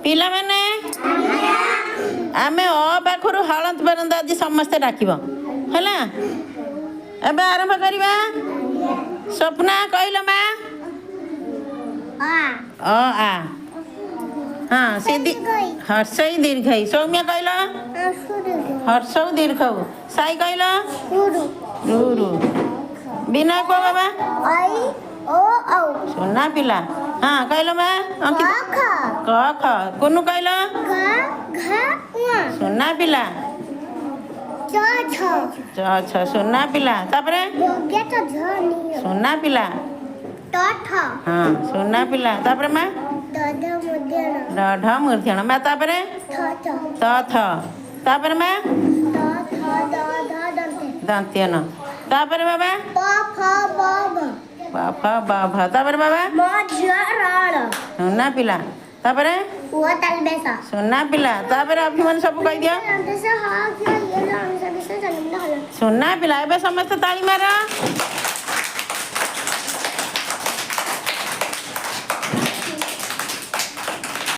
पिला माने आमे अ पाखरु हलंत पर्यंत आज समस्ते डाकिब हैला एबे आरंभ करिबा स्वप्ना कहलो मा अ आ हाँ सीधी हर्षई दीर्घई सौम्य कहलो हर्षौ दीर्घौ साई कहलो रुरु बिना को बाबा सुना पिला हाँ कहलो मा अंकित क ख कुनु कहलो सुना पिला छ छ सुना पिला तापरे सुना पिला हाँ सुना पिला तापरे मा ढ मूर्धन मा तापरे त थ तापरे मा दंत्यन तापरे बाबा प फ ब भ तापरे बाबा सुना पिला तापरे सुना पिला तापरे अभिमान सब कह दियो सुना पिला एबे समस्त ताली मार